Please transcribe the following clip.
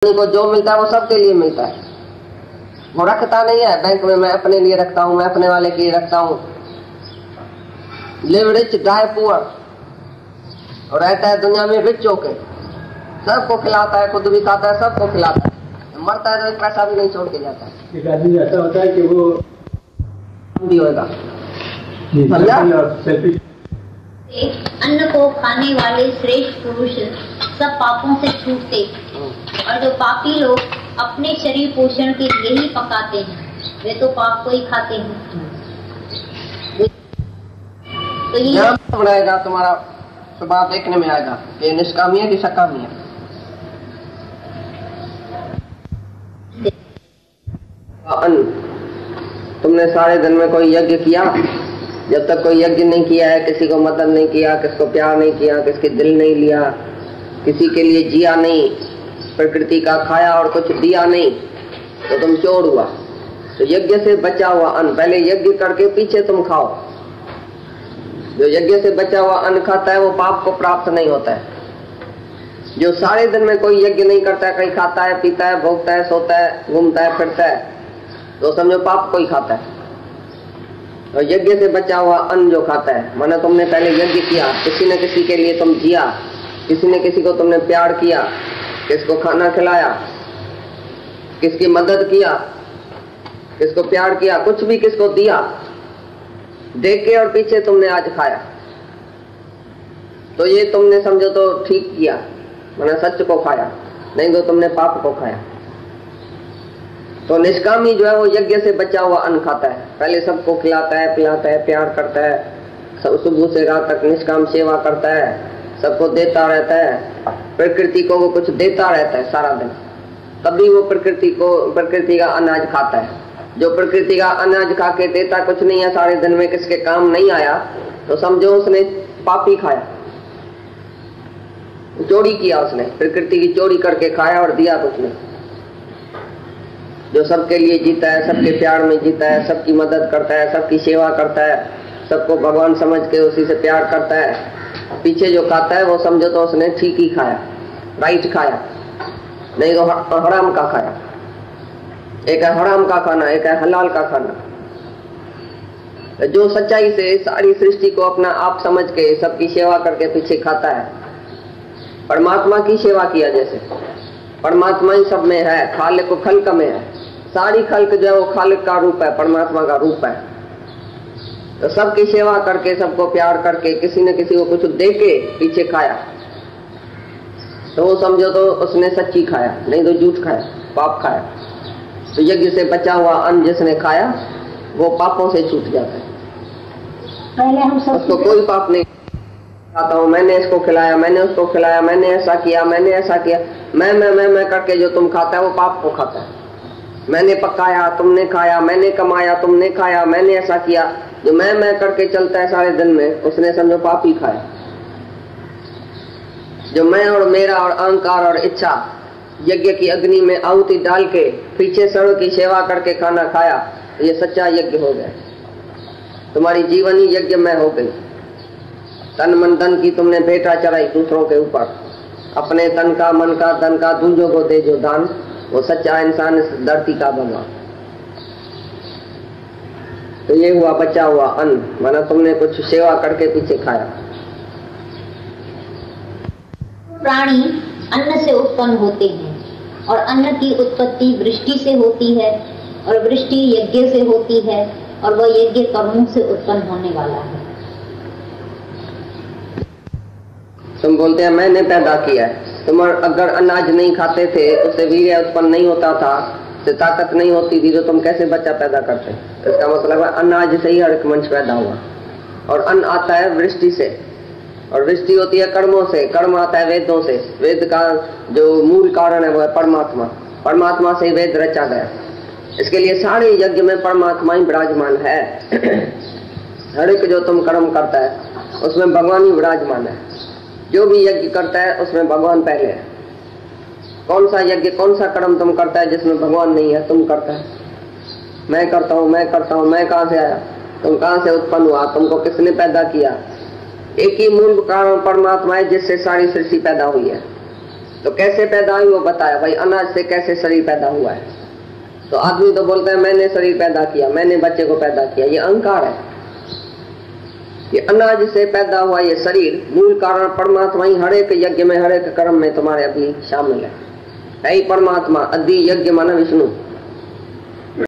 को जो मिलता है वो सबके लिए मिलता है। वो रखता नहीं है बैंक में, मैं अपने लिए रखता हूँ, मैं अपने वाले के लिए रखता हूँ। लिव रिच डाई पुअर, और रहता है दुनिया में रिच होके, सबको खिलाता है, खुद भी खाता है, सबको खिलाता है, मरता है तो एक पैसा भी नहीं छोड़ के जाता है। एक आदमी ऐसा होता है कि वो भी होगा अन्न को खाने वाले श्रेष्ठ पुरुष सब पापों से छूटते, और जो पापी लोग अपने शरीर पोषण के लिए ही पकाते हैं वे तो पाप को ही खाते हैं। तो ये बढ़ाएगा तुम्हारा स्वभाव देखने में आएगा कि निष्कामी है कि सकामी है। अन्न तुमने सारे दिन में कोई यज्ञ किया? जब तक कोई यज्ञ नहीं किया है, किसी को मदद नहीं किया, किसको प्यार नहीं किया, किसके दिल नहीं लिया, किसी के लिए जिया नहीं, प्रकृति का खाया और कुछ दिया नहीं, तो तुम चोर हुआ। तो यज्ञ से बचा हुआ अन्न पहले यज्ञ करके पीछे तुम खाओ। जो यज्ञ से बचा हुआ अन्न खाता है वो पाप को प्राप्त नहीं होता है। जो सारे दिन में कोई यज्ञ नहीं करता है, कहीं खाता है, पीता है, भोगता है, सोता है, घूमता है, फिरता है, तो समझो पाप को ही खाता है। और यज्ञ से बचा हुआ अन्न जो खाता है, माना तुमने पहले यज्ञ किया, किसी न किसी के लिए तुम जिया, किसी न किसी को तुमने प्यार किया, किसको खाना खिलाया, किसकी मदद किया, किसको प्यार किया, कुछ भी किसको दिया, देख के और पीछे तुमने आज खाया, तो ये तुमने समझो तो ठीक किया, माना सच को खाया, नहीं तो तुमने पाप को खाया। तो निष्कामी जो है वो यज्ञ से बचा हुआ अन्न खाता है, पहले सबको खिलाता है, पिलाता है, प्यार करता है, सब सुबह से रात तक निष्काम सेवा करता है, सबको देता रहता है, प्रकृति को वो कुछ देता रहता है सारा दिन, तभी वो प्रकृति का अनाज खाता है। जो प्रकृति का अनाज खा के देता कुछ नहीं है, सारे दिन में किसके काम नहीं आया, तो समझो उसने पापी खाया, चोरी किया, उसने प्रकृति की चोरी करके खाया और दिया कुछ नहीं। जो सबके लिए जीता है, सबके प्यार में जीता है, सबकी मदद करता है, सबकी सेवा करता है, सबको भगवान समझ के उसी से प्यार करता है, पीछे जो खाता है वो समझो तो उसने ठीक ही खाया, राइट खाया, नहीं तो हराम का खाया। एक है हराम का खाना, एक है हलाल का खाना। जो सच्चाई से सारी सृष्टि को अपना आप समझ के सबकी सेवा करके पीछे खाता है, परमात्मा की सेवा किया, जैसे परमात्मा ही सब में है, खालिक खल्क में है, सारी खल्क जो है वो खालिक का रूप है, परमात्मा का रूप है। तो सबकी सेवा करके, सबको प्यार करके, किसी न किसी को कुछ दे के पीछे खाया, तो वो समझो तो उसने सच्ची खाया, नहीं तो झूठ खाया, पाप खाया। तो यज्ञ से बचा हुआ अन्न जिसने खाया वो पापों से छूट जाता है। पहले हम सब उसको कोई पाप नहीं खाता हूँ, मैंने इसको खिलाया, मैंने उसको खिलाया, मैंने ऐसा किया, मैंने ऐसा किया, मैं करके जो तुम खाता है वो पाप को खाता है। मैंने पकाया, तुमने खाया, मैंने कमाया, तुमने खाया, मैंने ऐसा किया, जो मैं करके चलता है सारे दिन में, उसने समझो पाप ही खाया। जो मैं और मेरा और अहंकार और इच्छा यज्ञ की अग्नि में आहुति डाल के पीछे सड़ों की सेवा करके खाना खाया, तो ये सच्चा यज्ञ हो गया। तुम्हारी जीवन ही यज्ञ में हो गई। तन मन धन की तुमने भेंटा चढ़ाई दूसरों के ऊपर, अपने तन का, मन का, धन का दूसरों को दे जो दान, वो सच्चा इंसान इस धरती का बना। तो ये हुआ बचा हुआ अन्न, माना तुमने कुछ सेवा करके पीछे खाया। प्राणी अन्न से उत्पन्न होते हैं, और अन्न की उत्पत्ति वृष्टि से होती है, और वृष्टि यज्ञ से होती है, और वह यज्ञ कर्मों से उत्पन्न होने वाला है। तुम बोलते हैं मैंने पैदा किया है। तुम अगर अनाज नहीं खाते थे, उससे वीर्य उत्पन्न नहीं होता था, उससे ताकत नहीं होती थी, तो तुम कैसे बच्चा पैदा करते? इसका मतलब है अनाज से ही हर एक मनुष्य पैदा हुआ। और अन्न आता है वृष्टि से, और वृष्टि होती है कर्मों से, कर्म आता है वेदों से। वेद का जो मूल कारण है वो है परमात्मा, परमात्मा से वेद रचा गया। इसके लिए सारे यज्ञ में परमात्मा ही विराजमान है। हर एक जो तुम कर्म करता है उसमें भगवान ही विराजमान है। जो भी यज्ञ करता है उसमें भगवान पहले है। कौन सा यज्ञ, कौन सा कर्म तुम करता है जिसमें भगवान नहीं है? तुम करता है, मैं करता हूँ, मैं करता हूँ। मैं कहाँ से आया? तुम कहाँ से उत्पन्न हुआ? तुमको किसने पैदा किया? एक ही मूल कारण परमात्मा है जिससे सारी सृष्टि पैदा हुई है। तो कैसे पैदा हुई वो बताया, भाई अनाज से कैसे शरीर पैदा हुआ है। तो आदमी तो बोलता है मैंने शरीर पैदा किया, मैंने बच्चे को पैदा किया, ये अहंकार है। ये अनाज से पैदा हुआ ये शरीर मूल कारण परमात्मा ही हर एक यज्ञ में, हर एक कर्म में तुम्हारे अभी शामिल है ही परमात्मा। आदि यज्ञ माना विष्णु।